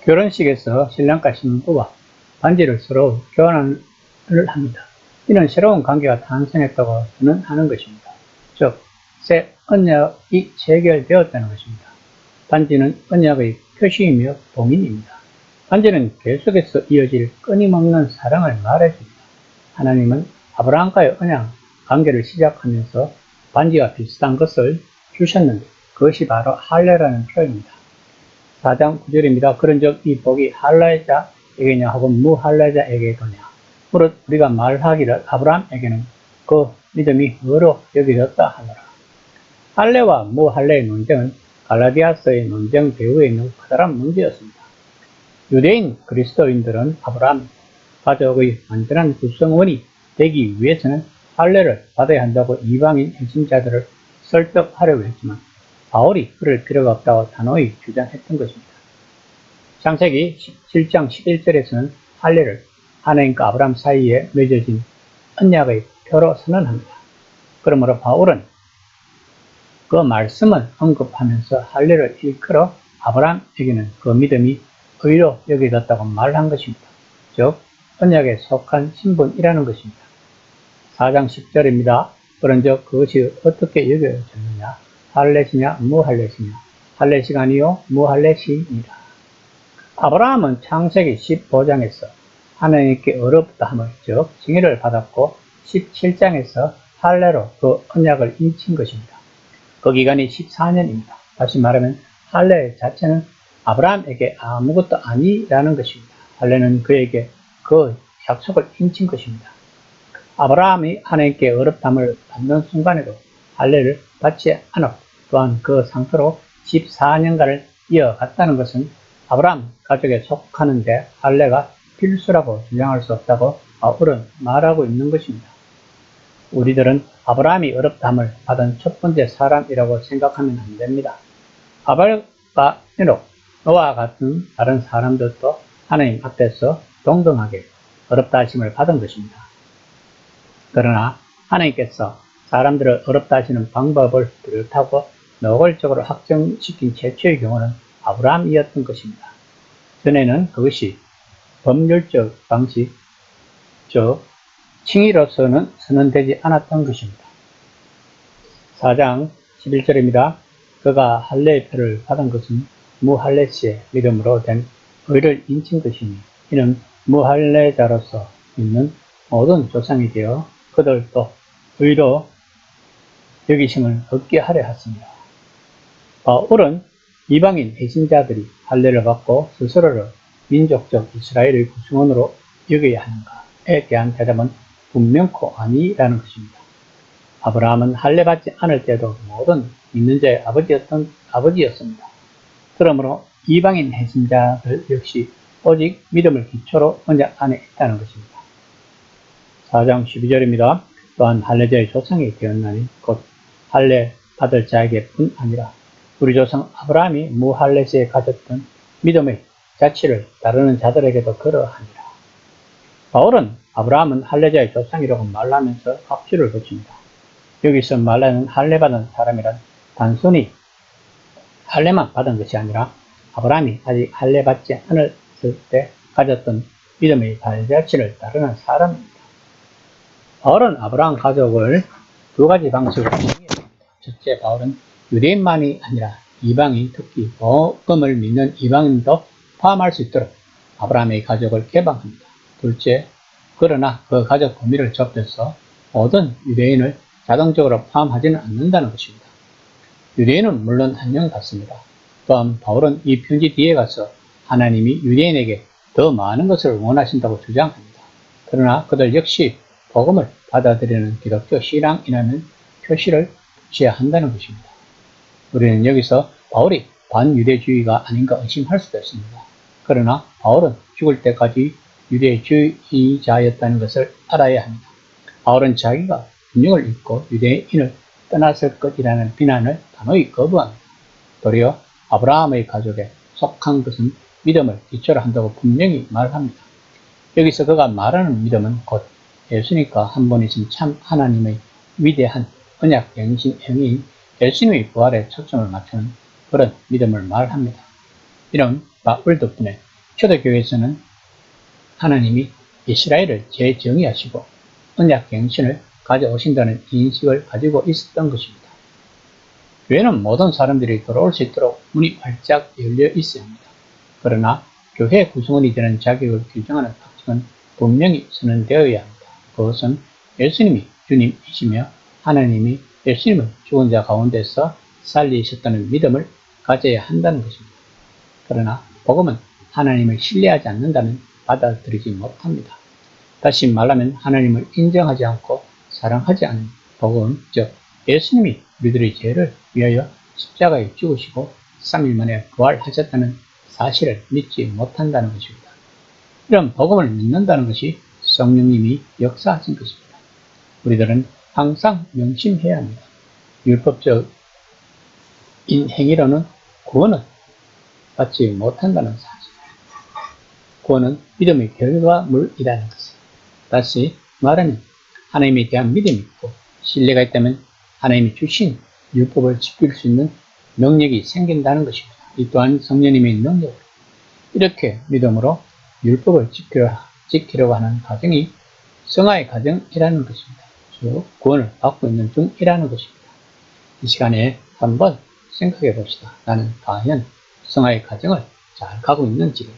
결혼식에서 신랑과 신부가 반지를 서로 교환을 합니다. 이는 새로운 관계가 탄생했다고 선언하는 것입니다. 즉, 새 언약이 체결되었다는 것입니다. 반지는 언약의 표시이며 봉인입니다. 반지는 계속해서 이어질 끊임없는 사랑을 말해줍니다. 하나님은 아브라함과의 언약 관계를 시작하면서 반지와 비슷한 것을 주셨는데 그것이 바로 할례라는 표현입니다. 4장 9절입니다. 그런즉 이 복이 할례자에게냐 혹은 무할례자에게거냐 무릇 우리가 말하기를 아브라함에게는 그 믿음이 의로 여겨졌다 하노라. 할례와 무할례의 논쟁은 갈라디아서의 논쟁 배후에 있는 커다란 문제였습니다. 유대인 그리스도인들은 아브라함 가족의 완전한 구성원이 되기 위해서는 할례를 받아야 한다고 이방인 핵심자들을 설득하려고 했지만 바울이 그럴 필요가 없다고 단호히 주장했던 것입니다. 창세기 17장 11절에서는 할례를 하나님과 아브라함 사이에 맺어진 언약의 표로 선언합니다. 그러므로 바울은 그 말씀을 언급하면서 할례를 일컬어 아브라함에게는 그 믿음이 의로 여겨졌다고 말한 것입니다. 즉 언약에 속한 신분이라는 것입니다. 4장 10절입니다. 그런즉 그것이 어떻게 여겨졌느냐? 할례시냐 무할례시냐? 할례시가 아니요 무할례시니라. 아브라함은 창세기 15장에서 하나님께 어렵다함을 즉 징계를 받았고 17장에서 할례로 그 언약을 인친 것입니다. 그 기간이 14년입니다. 다시 말하면 할례 자체는 아브라함에게 아무것도 아니라는 것입니다. 할례는 그에게 그 약속을 인친 것입니다. 아브라함이 하나님께 어렵다함을 받는 순간에도 할례를 받지 않았고 또한 그 상태로 14년간을 이어갔다는 것은 아브라함 가족에 속하는데 할례가 필수라고 주장할 수 없다고 바울은 말하고 있는 것입니다. 우리들은 아브라함이 어렵다함을 받은 첫 번째 사람이라고 생각하면 안 됩니다. 아벨과 에녹, 노아와 같은 다른 사람들도 하나님 앞에서 동등하게 어렵다 하심을 받은 것입니다. 그러나 하나님께서 사람들을 어렵다 하시는 방법을 뚜렷하고 노골적으로 확정시킨 최초의 경우는 아브라함이었던 것입니다. 전에는 그것이 법률적 방식, 즉 칭의로서는 선언되지 않았던 것입니다. 4장 11절입니다. 그가 할례의 표를 받은 것은 무할례시의 믿음으로 된 의를 인친 것이니 이는 무할례자로서 있는 모든 조상이 되어 그들도 의로 여기심을 얻게 하려 했습니다. 바울은 이방인 배신자들이 할례를 받고 스스로를 민족적 이스라엘의 구성원으로 여겨야 하는가에 대한 대답은 분명코 아니라는 것입니다. 아브라함은 할례 받지 않을 때도 모든 믿는 자의 아버지였습니다. 그러므로 이방인 배신자들 역시 오직 믿음을 기초로 언약 안에 있다는 것입니다. 4장 12절입니다. 또한 할례자의 조상이 되었나니 곧 할례 받을 자에게 뿐 아니라 우리 조상 아브라함이 무할례시에 가졌던 믿음의 자취를 따르는 자들에게도 그러하니라. 바울은 아브라함은 할례자의 조상이라고 말하면서 확실을 붙입니다. 여기서 말하는 할례받은 사람이란 단순히 할례만 받은 것이 아니라 아브라함이 아직 할례받지 않았을 때 가졌던 믿음의 발자취를 따르는 사람입니다. 바울은 아브라함 가족을 두 가지 방식으로 정의했습니다. 첫째, 바울은 유대인만이 아니라 이방인, 특히 복음을 믿는 이방인도 포함할 수 있도록 아브라함의 가족을 개방합니다. 둘째, 그러나 그 가족 범위를 좁혀서 모든 유대인을 자동적으로 포함하지는 않는다는 것입니다. 유대인은 물론 한영 같습니다. 또한 바울은 이 편지 뒤에 가서 하나님이 유대인에게 더 많은 것을 원하신다고 주장합니다. 그러나 그들 역시 복음을 받아들이는 기독교 신앙이라는 표시를 붙여야 한다는 것입니다. 우리는 여기서 바울이 반유대주의가 아닌가 의심할 수도 있습니다. 그러나 바울은 죽을 때까지 유대주의자였다는 것을 알아야 합니다. 바울은 자기가 분명을 잊고 유대인을 떠났을 것이라는 비난을 단호히 거부합니다. 도리어 아브라함의 가족에 속한 것은 믿음을 기초로 한다고 분명히 말합니다. 여기서 그가 말하는 믿음은 곧 예수님과 한 분이신 참 하나님의 위대한 언약 갱신 행위인 예수님의 부활에 초점을 맞추는 그런 믿음을 말합니다. 이런 바울 덕분에 초대교회에서는 하나님이 이스라엘을 재정의하시고 언약 갱신을 가져오신다는 인식을 가지고 있었던 것입니다. 교회는 모든 사람들이 돌아올 수 있도록 문이 활짝 열려 있어야 합니다. 그러나 교회 구성원이 되는 자격을 규정하는 특징은 분명히 선언되어야 합니다. 그것은 예수님이 주님이시며 하나님이 예수님을 죽은 자 가운데서 살리셨다는 믿음을 가져야 한다는 것입니다. 그러나 복음은 하나님을 신뢰하지 않는다면 받아들이지 못합니다. 다시 말하면 하나님을 인정하지 않고 사랑하지 않는 복음, 즉 예수님이 우리들의 죄를 위하여 십자가에 죽으시고 3일 만에 부활하셨다는 사실을 믿지 못한다는 것입니다. 이런 복음을 믿는다는 것이 성령님이 역사하신 것입니다. 우리들은 항상 명심해야 합니다. 율법적인 행위로는 구원을 받지 못한다는 사실. 구원은 믿음의 결과물이라는 것을. 다시 말하면 하나님에 대한 믿음이 있고 신뢰가 있다면 하나님이 주신 율법을 지킬 수 있는 능력이 생긴다는 것입니다. 이 또한 성령님의 능력으로 이렇게 믿음으로 율법을 지키려고 하는 과정이 성화의 과정이라는 것입니다. 즉 구원을 받고 있는 중이라는 것입니다. 이 시간에 한번 생각해 봅시다. 나는 과연 성화의 과정을 잘 가고 있는지를.